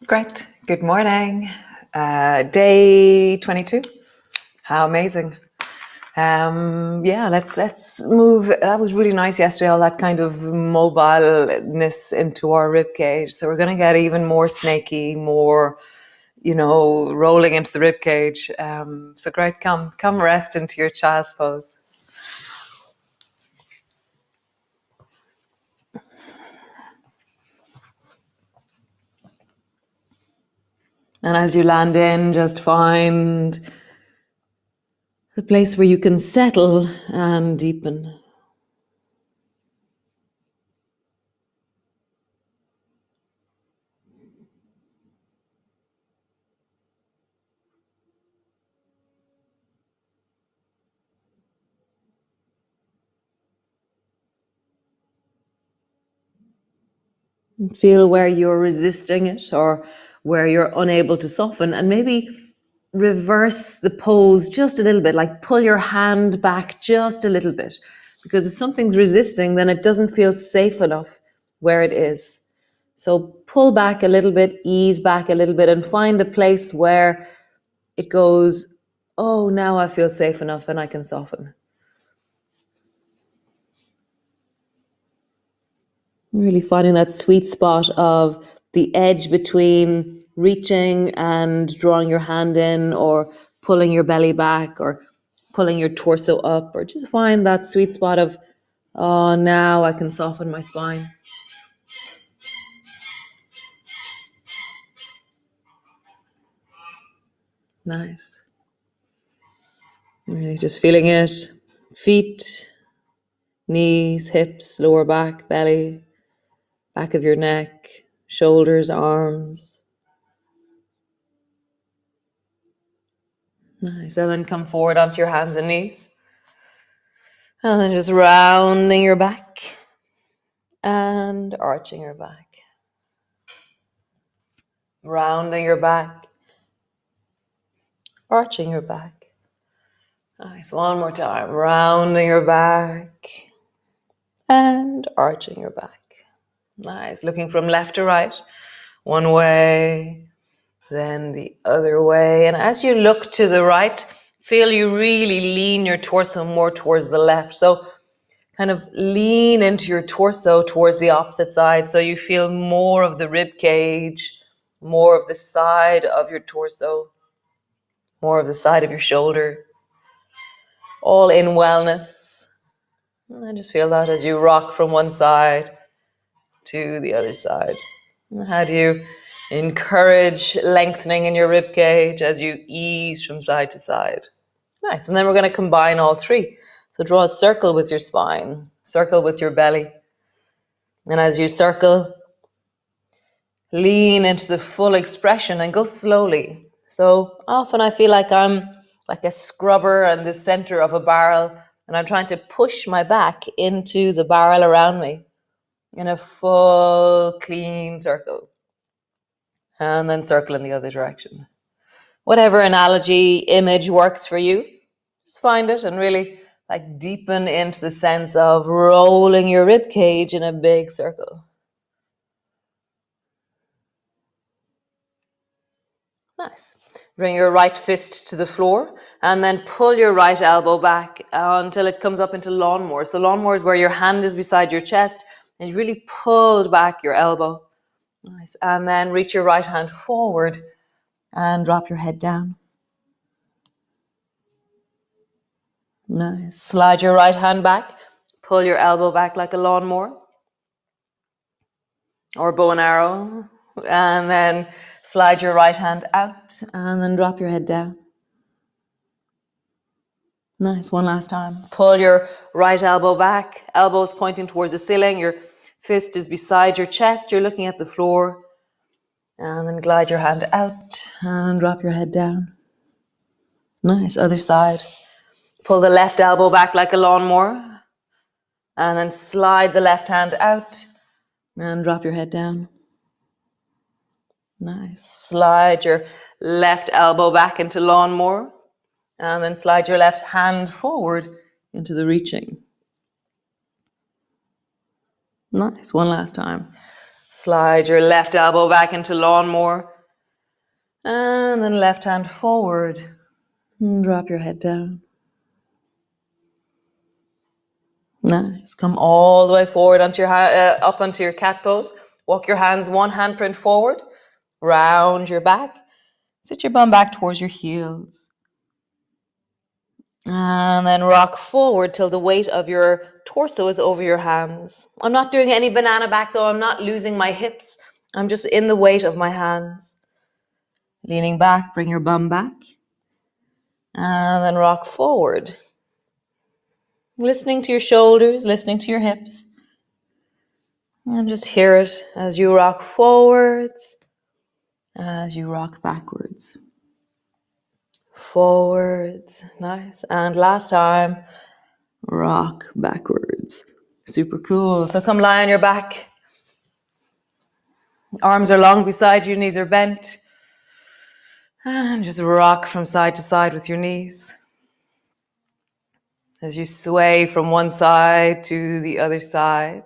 Great. Good morning. Day 22. How amazing. Yeah, let's move. That was really nice yesterday, all that kind of mobileness into our rib cage. So we're going to get even more snaky, more, rolling into the rib cage. So great. Come rest into your child's pose. And as you land in, just find the place where you can settle and deepen. Feel where you're resisting it or where you're unable to soften, and maybe reverse the pose just a little bit, like pull your hand back just a little bit. Because if something's resisting, then it doesn't feel safe enough where it is. So pull back a little bit, ease back a little bit, and find a place where it goes, oh, now I feel safe enough and I can soften. Really finding that sweet spot of the edge between reaching and drawing your hand in, or pulling your belly back, or pulling your torso up, or just find that sweet spot of, oh, now I can soften my spine. Nice. Really just feeling it. Feet, knees, hips, lower back, belly, back of your neck, shoulders, arms. Nice. And then come forward onto your hands and knees. And then just rounding your back and arching your back. Rounding your back, arching your back. Nice. One more time. Rounding your back and arching your back. Nice. Looking from left to right. One way, then the other way. And as you look to the right, feel you really lean your torso more towards the left. So kind of lean into your torso towards the opposite side. So you feel more of the rib cage, more of the side of your torso, more of the side of your shoulder. All in wellness. And then just feel that as you rock from one side to the other side. And how do you encourage lengthening in your rib cage as you ease from side to side? Nice. And then we're going to combine all three. So draw a circle with your spine, circle with your belly. And as you circle, lean into the full expression and go slowly. So often I feel like I'm like a scrubber in the center of a barrel, and I'm trying to push my back into the barrel around me in a full, clean circle. And then circle in the other direction. Whatever analogy, image works for you, just find it and really like deepen into the sense of rolling your rib cage in a big circle. Nice. Bring your right fist to the floor and then pull your right elbow back until it comes up into lawnmower. So lawnmower is where your hand is beside your chest and you really pulled back your elbow. Nice. And then reach your right hand forward and drop your head down. Nice. Slide your right hand back. Pull your elbow back like a lawnmower or bow and arrow. And then slide your right hand out and then drop your head down. Nice. One last time. Pull your right elbow back. Elbows pointing towards the ceiling. Your fist is beside your chest. You're looking at the floor. And then glide your hand out and drop your head down. Nice. Other side. Pull the left elbow back like a lawnmower. And then slide the left hand out and drop your head down. Nice. Slide your left elbow back into lawnmower. And then slide your left hand forward into the reaching. Nice. One last time. Slide your left elbow back into lawnmower And then left hand forward. And drop your head down. Nice. Come all the way forward onto your up onto your cat pose. Walk your hands one handprint forward. Round your back. Sit your bum back towards your heels. And then rock forward till the weight of your torso is over your hands. I'm not doing any banana back though. I'm not losing my hips. I'm just in the weight of my hands. Leaning back, bring your bum back. And then rock forward. Listening to your shoulders, listening to your hips. And just hear it as you rock forwards, as you rock backwards. Forwards, nice. And last time, rock backwards. Super cool. So come lie on your back. Arms are long beside you, knees are bent. And just rock from side to side with your knees. As you sway from one side to the other side.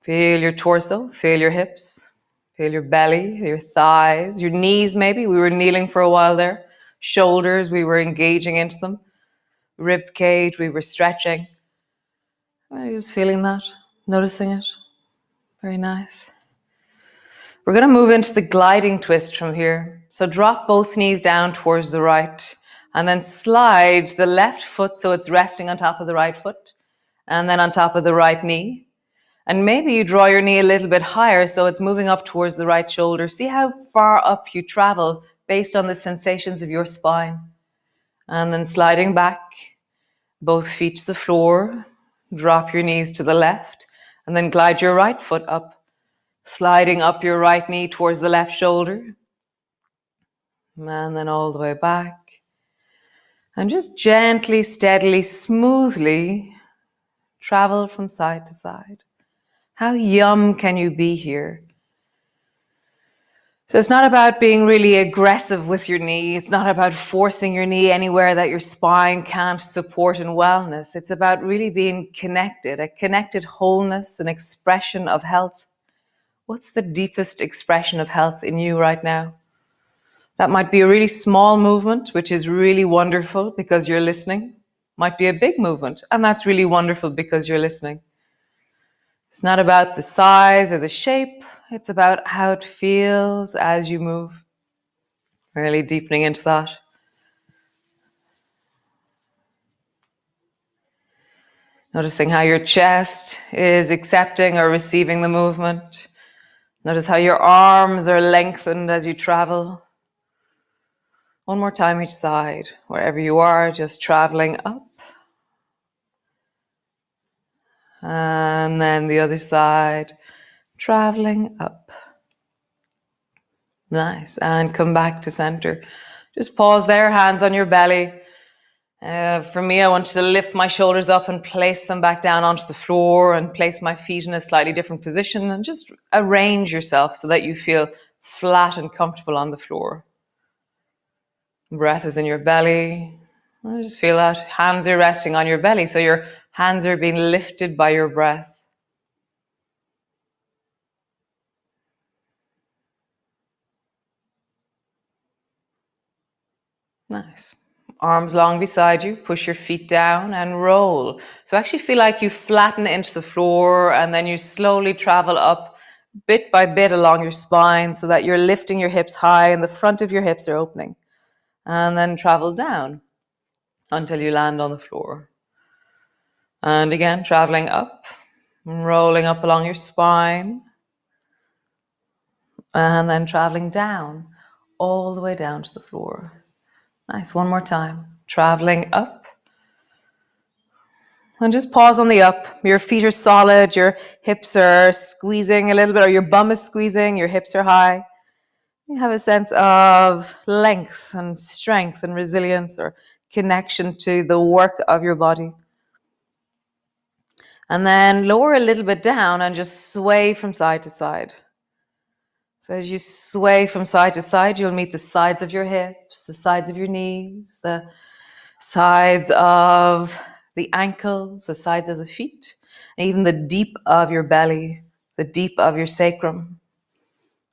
Feel your torso, feel your hips, feel your belly, your thighs, your knees maybe. We were kneeling for a while there. Shoulders, we were engaging into them. Rib cage, we were stretching. I was feeling that, noticing it. Very nice. We're going to move into the gliding twist from here. So drop both knees down towards the right and then slide the left foot so it's resting on top of the right foot and then on top of the right knee. And maybe you draw your knee a little bit higher so it's moving up towards the right shoulder. See how far up you travel based on the sensations of your spine. And then sliding back, both feet to the floor, drop your knees to the left, and then glide your right foot up, sliding up your right knee towards the left shoulder. And then all the way back. And just gently, steadily, smoothly travel from side to side. How yum can you be here? So it's not about being really aggressive with your knee. It's not about forcing your knee anywhere that your spine can't support in wellness. It's about really being connected, a connected wholeness, an expression of health. What's the deepest expression of health in you right now? That might be a really small movement, which is really wonderful because you're listening. Might be a big movement, and that's really wonderful because you're listening. It's not about the size or the shape. It's about how it feels as you move. Really deepening into that. Noticing how your chest is accepting or receiving the movement. Notice how your arms are lengthened as you travel. One more time each side. Wherever you are, just traveling up. And then the other side, traveling up. Nice. And come back to center. Just pause there, hands on your belly. For me, I want to lift my shoulders up and place them back down onto the floor and place my feet in a slightly different position and just arrange yourself so that you feel flat and comfortable on the floor. Breath is in your belly. I just feel that hands are resting on your belly, so your hands are being lifted by your breath. Nice. Arms long beside you, push your feet down and roll. So actually feel like you flatten into the floor and then you slowly travel up bit by bit along your spine so that you're lifting your hips high and the front of your hips are opening. And then travel down until you land on the floor. And again, traveling up, rolling up along your spine. And then traveling down, all the way down to the floor. Nice, one more time. Traveling up. And just pause on the up. Your feet are solid, your hips are squeezing a little bit, or your bum is squeezing, your hips are high. You have a sense of length and strength and resilience or connection to the work of your body. And then lower a little bit down and just sway from side to side. So as you sway from side to side, you'll meet the sides of your hips, the sides of your knees, the sides of the ankles, the sides of the feet, and even the deep of your belly, the deep of your sacrum.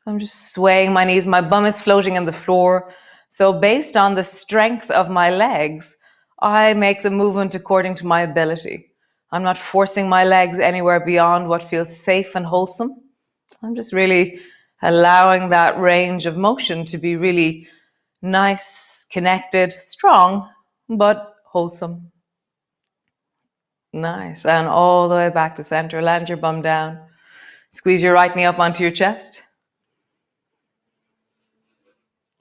I'm just swaying my knees. My bum is floating on the floor. So based on the strength of my legs, I make the movement according to my ability. I'm not forcing my legs anywhere beyond what feels safe and wholesome. I'm just really allowing that range of motion to be really nice, connected, strong, but wholesome. Nice. And all the way back to center. Land your bum down. Squeeze your right knee up onto your chest.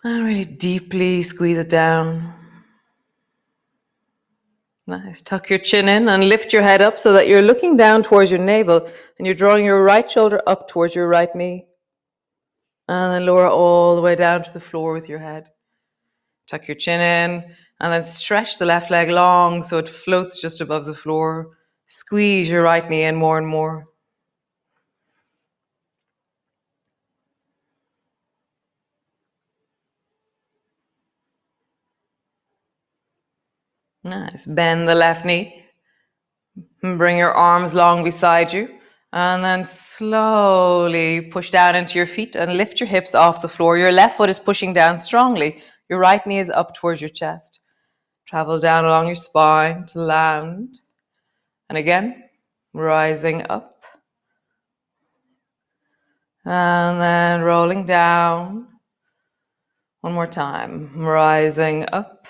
And really deeply squeeze it down. Nice. Tuck your chin in and lift your head up so that you're looking down towards your navel and you're drawing your right shoulder up towards your right knee. And then lower all the way down to the floor with your head. Tuck your chin in and then stretch the left leg long so it floats just above the floor. Squeeze your right knee in more and more. Nice. Bend the left knee. Bring your arms long beside you. And then slowly push down into your feet and lift your hips off the floor. Your left foot is pushing down strongly. Your right knee is up towards your chest. Travel down along your spine to land. And again, rising up. And then rolling down. One more time. Rising up.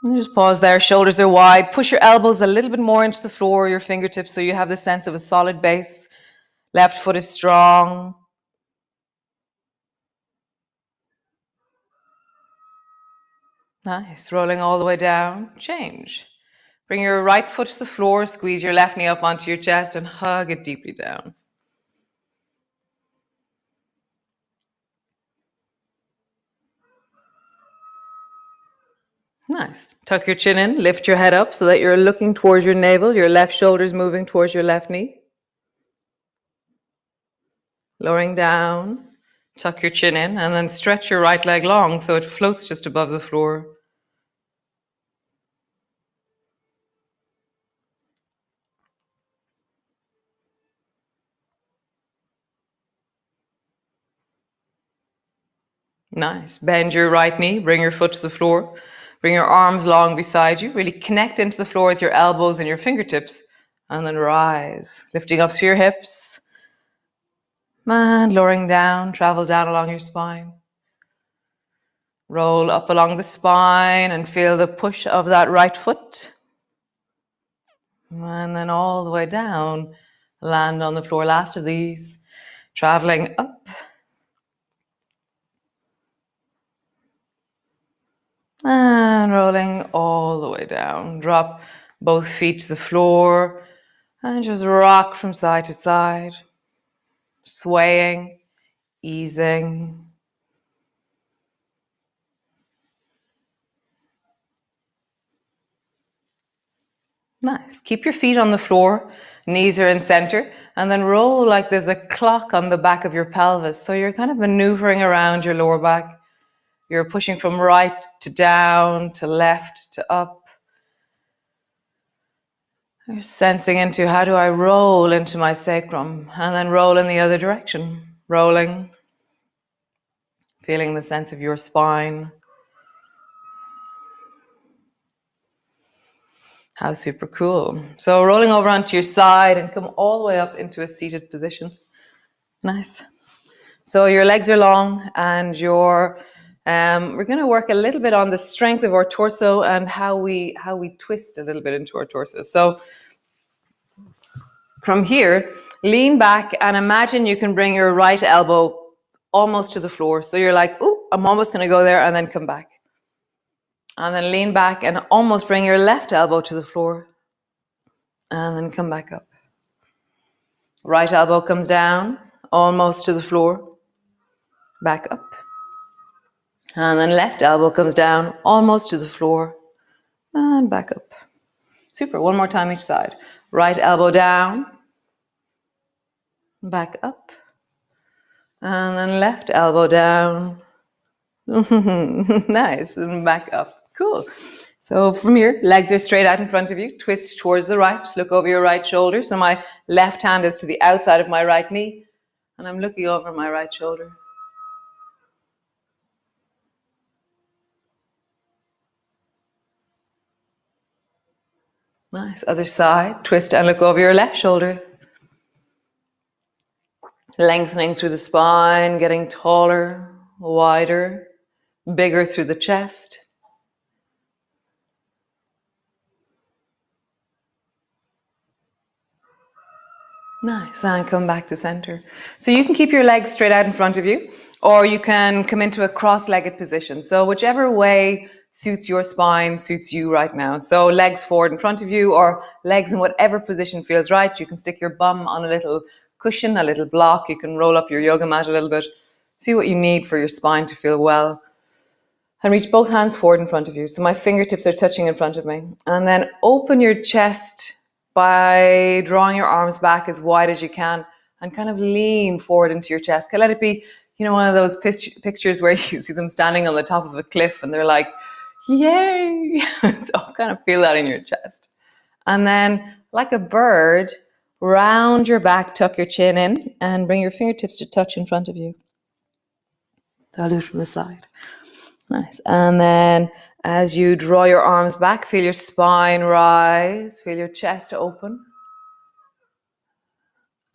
And just pause there. Shoulders are wide. Push your elbows a little bit more into the floor, your fingertips, so you have the sense of a solid base. Left foot is strong. Nice. Rolling all the way down. Change. Bring your right foot to the floor. Squeeze your left knee up onto your chest and hug it deeply down. Nice. Tuck your chin in. Lift your head up so that you're looking towards your navel. Your left shoulder is moving towards your left knee. Lowering down. Tuck your chin in and then stretch your right leg long so it floats just above the floor. Nice. Bend your right knee. Bring your foot to the floor. Bring your arms long beside you. Really connect into the floor with your elbows and your fingertips. And then rise. Lifting up to your hips. And lowering down. Travel down along your spine. Roll up along the spine and feel the push of that right foot. And then all the way down. Land on the floor. Last of these. Traveling up. And rolling all the way down. Drop both feet to the floor and just rock from side to side. Swaying, easing. Nice. Keep your feet on the floor. Knees are in center. And then roll like there's a clock on the back of your pelvis. So you're kind of maneuvering around your lower back. You're pushing from right to down, to left, to up. You're sensing into how do I roll into my sacrum and then roll in the other direction. Rolling. Feeling the sense of your spine. How super cool. So rolling over onto your side and come all the way up into a seated position. Nice. So your legs are long and we're going to work a little bit on the strength of our torso and how we twist a little bit into our torso. So from here, lean back and imagine you can bring your right elbow almost to the floor. So you're like, ooh, I'm almost going to go there and then come back. And then lean back and almost bring your left elbow to the floor. And then come back up. Right elbow comes down, almost to the floor. Back up. And then left elbow comes down, almost to the floor. And back up. Super. One more time each side. Right elbow down. Back up. And then left elbow down. Nice. And back up. Cool. So from here, legs are straight out in front of you. Twist towards the right. Look over your right shoulder. So my left hand is to the outside of my right knee. And I'm looking over my right shoulder. Nice. Other side. Twist and look over your left shoulder. Lengthening through the spine, getting taller, wider, bigger through the chest. Nice, and come back to center. So you can keep your legs straight out in front of you, or you can come into a cross-legged position. So whichever way suits your spine, suits you right now. So legs forward in front of you, or legs in whatever position feels right. You can stick your bum on a little cushion, a little block. You can roll up your yoga mat a little bit. See what you need for your spine to feel well. And reach both hands forward in front of you. So my fingertips are touching in front of me. And then open your chest by drawing your arms back as wide as you can and kind of lean forward into your chest. Let it be, one of those pictures where you see them standing on the top of a cliff and they're like, yay! So kind of feel that in your chest. And then like a bird, round your back, tuck your chin in and bring your fingertips to touch in front of you. So I'll do it from the side. Nice. And then as you draw your arms back, feel your spine rise, feel your chest open.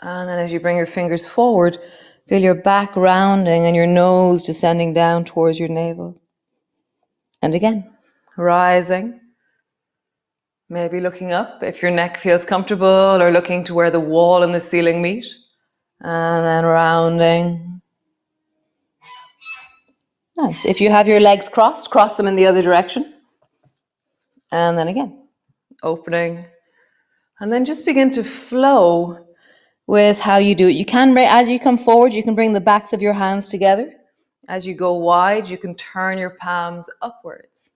And then as you bring your fingers forward, feel your back rounding and your nose descending down towards your navel. And again, rising. Maybe looking up if your neck feels comfortable, or looking to where the wall and the ceiling meet. And then rounding. Nice. If you have your legs crossed, cross them in the other direction. And then again, opening. And then just begin to flow with how you do it. You can, as you come forward, you can bring the backs of your hands together. As you go wide, you can turn your palms upwards.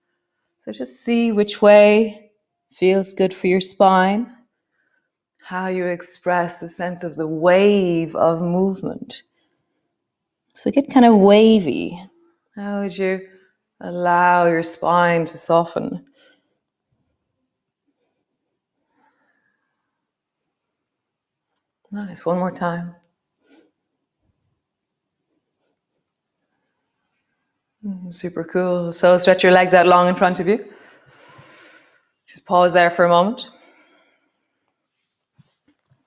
So just see which way feels good for your spine. How you express the sense of the wave of movement. So get kind of wavy. How would you allow your spine to soften? Nice, one more time. Super cool. So stretch your legs out long in front of you. Just pause there for a moment.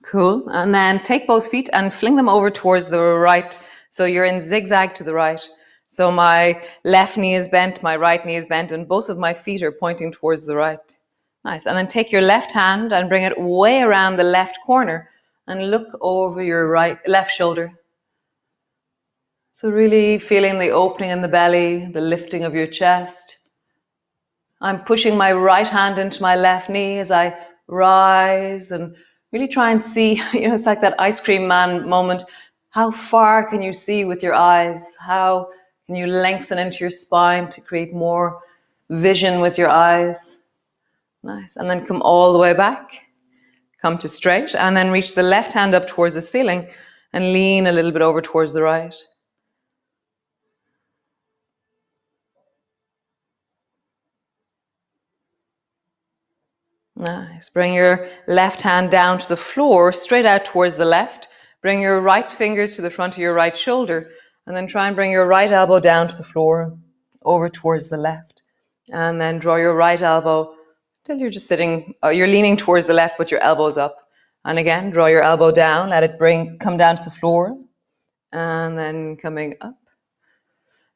Cool. And then take both feet and fling them over towards the right. So you're in zigzag to the right. So my left knee is bent, my right knee is bent, and both of my feet are pointing towards the right. Nice. And then take your left hand and bring it way around the left corner and look over your left shoulder. So really feeling the opening in the belly, the lifting of your chest. I'm pushing my right hand into my left knee as I rise and really try and see, it's like that ice cream man moment. How far can you see with your eyes? How can you lengthen into your spine to create more vision with your eyes? Nice. And then come all the way back. Come to straight and then reach the left hand up towards the ceiling and lean a little bit over towards the right. Nice. Bring your left hand down to the floor, straight out towards the left. Bring your right fingers to the front of your right shoulder, and then try and bring your right elbow down to the floor, over towards the left. And then draw your right elbow till you're just sitting, you're leaning towards the left, but your elbow's up. And again, draw your elbow down, let it come down to the floor, and then coming up.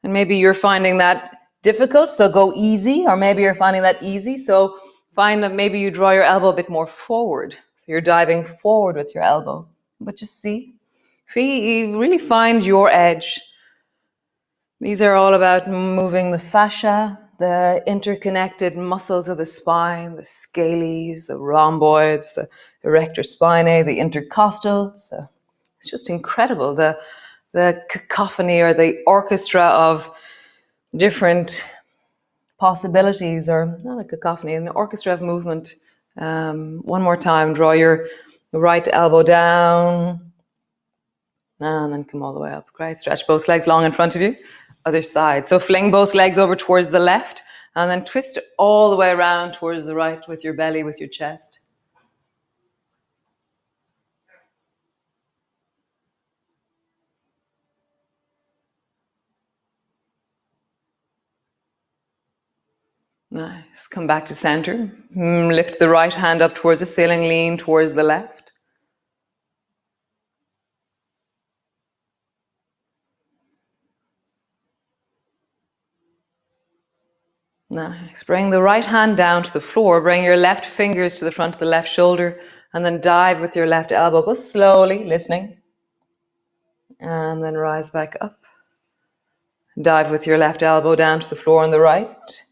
And maybe you're finding that difficult, so go easy, or maybe you're finding that easy, so find that maybe you draw your elbow a bit more forward. So you're diving forward with your elbow. But just see, really find your edge. These are all about moving the fascia, the interconnected muscles of the spine, the scales, the rhomboids, the erector spinae, the intercostals. It's just incredible, the cacophony or the orchestra of different possibilities, or not a cacophony, an orchestra of movement. One more time, draw your right elbow down and then come all the way up. Great. Stretch both legs long in front of you. Other side. So fling both legs over towards the left and then twist all the way around towards the right with your belly, with your chest. Nice. Come back to center. Lift the right hand up towards the ceiling, lean towards the left. Nice. Bring the right hand down to the floor. Bring your left fingers to the front of the left shoulder and then dive with your left elbow. Go slowly, listening. And then rise back up. Dive with your left elbow down to the floor on the right.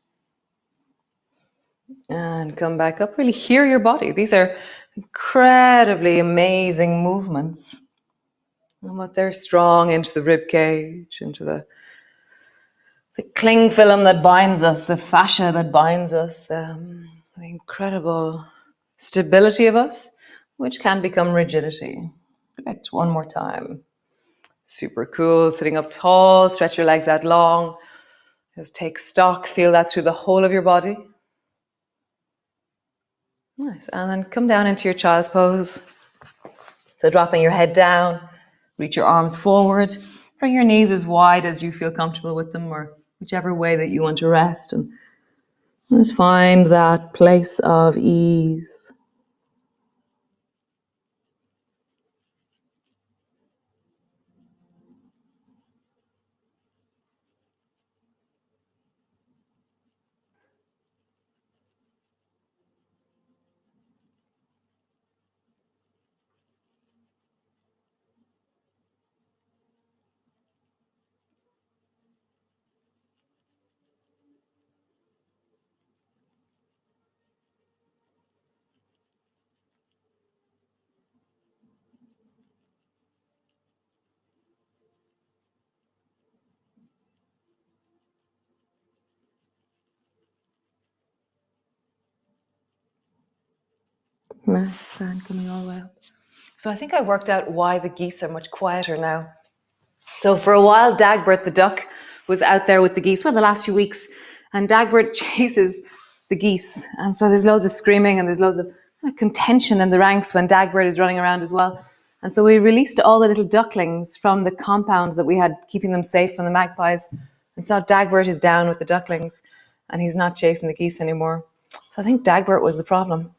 And come back up. Really hear your body. These are incredibly amazing movements. And what they're strong into the rib cage, into the cling film that binds us, the fascia that binds us, the incredible stability of us, which can become rigidity. Great. One more time. Super cool. Sitting up tall, stretch your legs out long. Just take stock, feel that through the whole of your body. Nice. And then come down into your child's pose. So dropping your head down, reach your arms forward, bring your knees as wide as you feel comfortable with them, or whichever way that you want to rest. And just find that place of ease. Nice, sound coming all the way up. So I think I worked out why the geese are much quieter now. So for a while, Dagbert the Duck was out there with the geese, well, the last few weeks, and Dagbert chases the geese. And so there's loads of screaming and there's loads of contention in the ranks when Dagbert is running around as well. And so we released all the little ducklings from the compound that we had, keeping them safe from the magpies. And so Dagbert is down with the ducklings and he's not chasing the geese anymore. So I think Dagbert was the problem.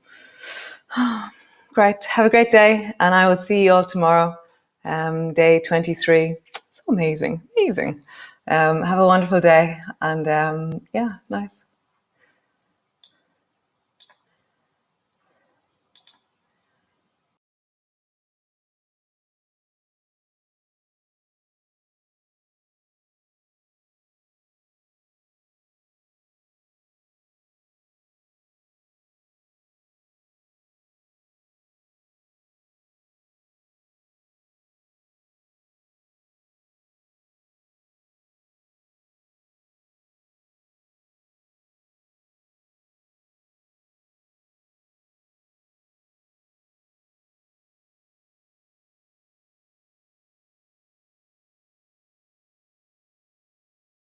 Great. Have a great day, and I will see you all tomorrow, day 23. So amazing, amazing. Have a wonderful day, and yeah, nice.